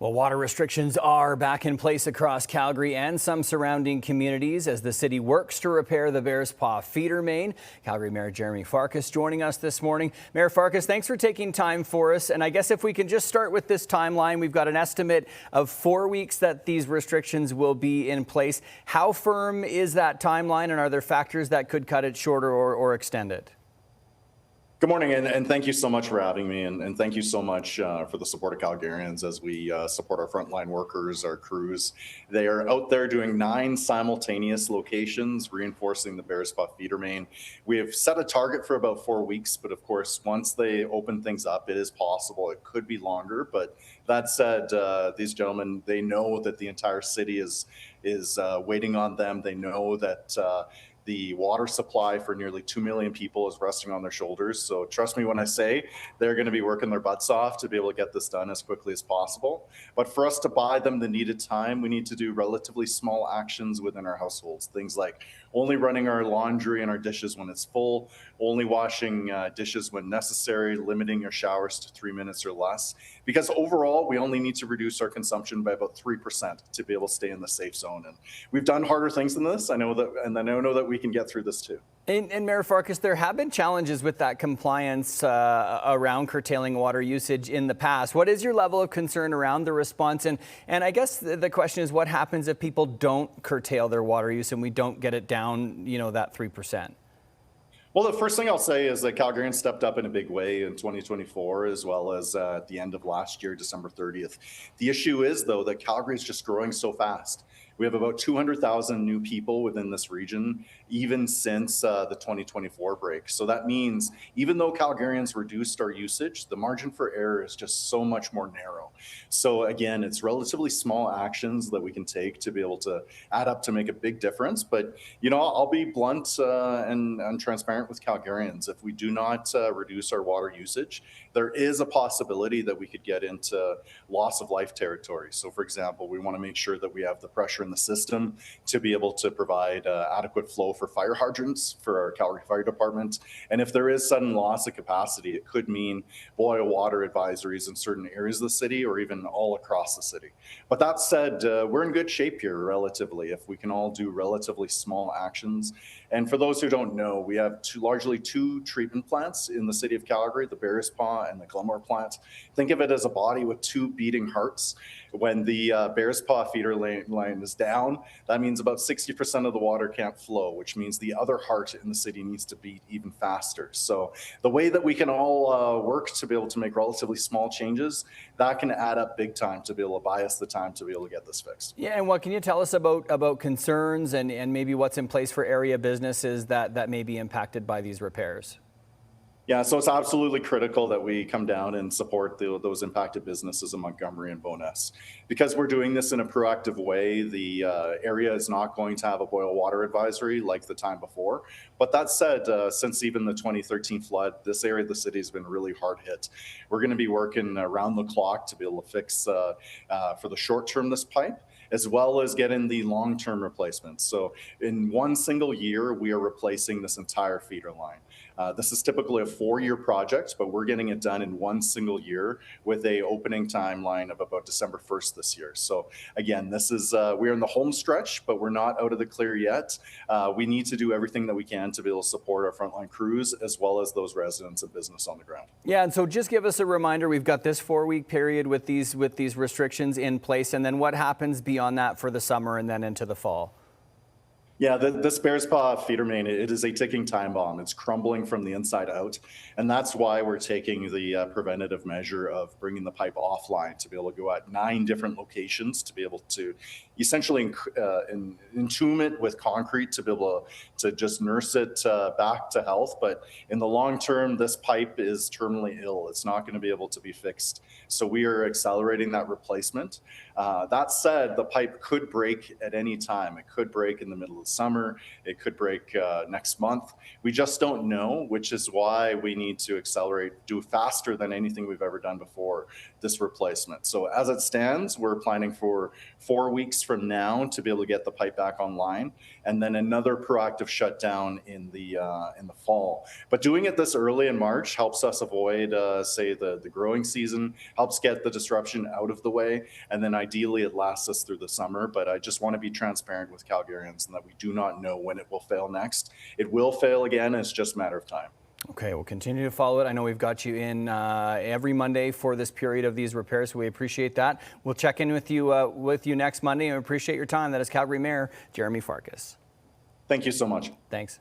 Well, water restrictions are back in place across Calgary and some surrounding communities as the city works to repair the Bearspaw feeder main. Calgary Mayor Jeromy Farkas joining us this morning. Mayor Farkas, thanks for taking time for us. And I guess if we can just start with this timeline, we've got an estimate of 4 weeks that these restrictions will be in place. How firm is that timeline, and are there factors that could cut it shorter or extend it? Good morning, and thank you so much for having me, and thank you so much for the support of Calgarians as we support our frontline workers, our crews. They are out there doing 9 simultaneous locations, reinforcing the Bearspaw feeder main. We have set a target for about 4 weeks, but of course, once they open things up, it is possible. It could be longer, but that said, these gentlemen, they know that the entire city is waiting on them. They know that the water supply for nearly 2 million people is resting on their shoulders. So trust me when I say they're going to be working their butts off to be able to get this done as quickly as possible. But for us to buy them the needed time, we need to do relatively small actions within our households. Things like only running our laundry and our dishes when it's full, only washing dishes when necessary, limiting your showers to 3 minutes or less. Because overall, we only need to reduce our consumption by about 3% to be able to stay in the safe zone. And we've done harder things than this. I know that, and I know that we can get through this too. And Mayor Farkas, there have been challenges with that compliance around curtailing water usage in the past. What is your level of concern around the response? And I guess the question is, what happens if people don't curtail their water use and we don't get it down, that 3%? Well, the first thing I'll say is that Calgarians stepped up in a big way in 2024, as well as at the end of last year, December 30th. The issue is, though, that Calgary is just growing so fast. We have about 200,000 new people within this region, even since the 2024 break. So that means even though Calgarians reduced our usage, the margin for error is just so much more narrow. So again, it's relatively small actions that we can take to be able to add up to make a big difference. But, I'll be blunt and transparent with Calgarians. If we do not reduce our water usage, there is a possibility that we could get into loss of life territory. So for example, we want to make sure that we have the pressure in the system to be able to provide adequate flow for fire hydrants for our Calgary Fire Department. And if there is sudden loss of capacity, it could mean boil water advisories in certain areas of the city or even all across the city. But that said, we're in good shape here relatively if we can all do relatively small actions. And for those who don't know, we have largely two treatment plants in the city of Calgary, the Bearspaw and the Glenmore plant. Think of it as a body with 2 beating hearts. When the Bearspaw feeder line is down, that means about 60% of the water can't flow, which means the other heart in the city needs to beat even faster. So the way that we can all work to be able to make relatively small changes, that can add up big time to be able to buy us the time to be able to get this fixed. Yeah, and what can you tell us about concerns and maybe what's in place for area businesses that may be impacted by these repairs? Yeah, so it's absolutely critical that we come down and support those impacted businesses in Montgomery and Bowness. Because we're doing this in a proactive way, the area is not going to have a boil water advisory like the time before. But that said, since even the 2013 flood, this area of the city has been really hard hit. We're going to be working around the clock to be able to fix, for the short term, this pipe, as well as getting the long-term replacements. So in one single year, we are replacing this entire feeder line. This is typically a 4-year project, but we're getting it done in one single year with a opening timeline of about December 1st this year. So again, this is we're in the home stretch, but we're not out of the clear yet. We need to do everything that we can to be able to support our frontline crews as well as those residents and business on the ground. Yeah, and so just give us a reminder. We've got this 4-week period with these restrictions in place, and then what happens beyond that for the summer and then into the fall? Yeah, this Bearspaw feeder main, it is a ticking time bomb. It's crumbling from the inside out. And that's why we're taking the preventative measure of bringing the pipe offline to be able to go at 9 different locations to be able to essentially entomb it with concrete to be able to just nurse it back to health. But in the long term, this pipe is terminally ill. It's not going to be able to be fixed. So we are accelerating that replacement. That said, the pipe could break at any time. It could break in the middle of the summer. It could break next month. We just don't know, which is why we need to accelerate, do faster than anything we've ever done before, this replacement. So as it stands, we're planning for 4 weeks from now to be able to get the pipe back online, and then another proactive shutdown in the fall. But doing it this early in March helps us avoid, say, the growing season, helps get the disruption out of the way, and then ideally it lasts us through the summer. But I just want to be transparent with Calgarians and that we do not know when it will fail next. It will fail again. It's just a matter of time. Okay, we'll continue to follow it. I know we've got you in every Monday for this period of these repairs, so we appreciate that. We'll check in with you next Monday, and we appreciate your time. That is Calgary Mayor Jeromy Farkas. Thank you so much. Thanks.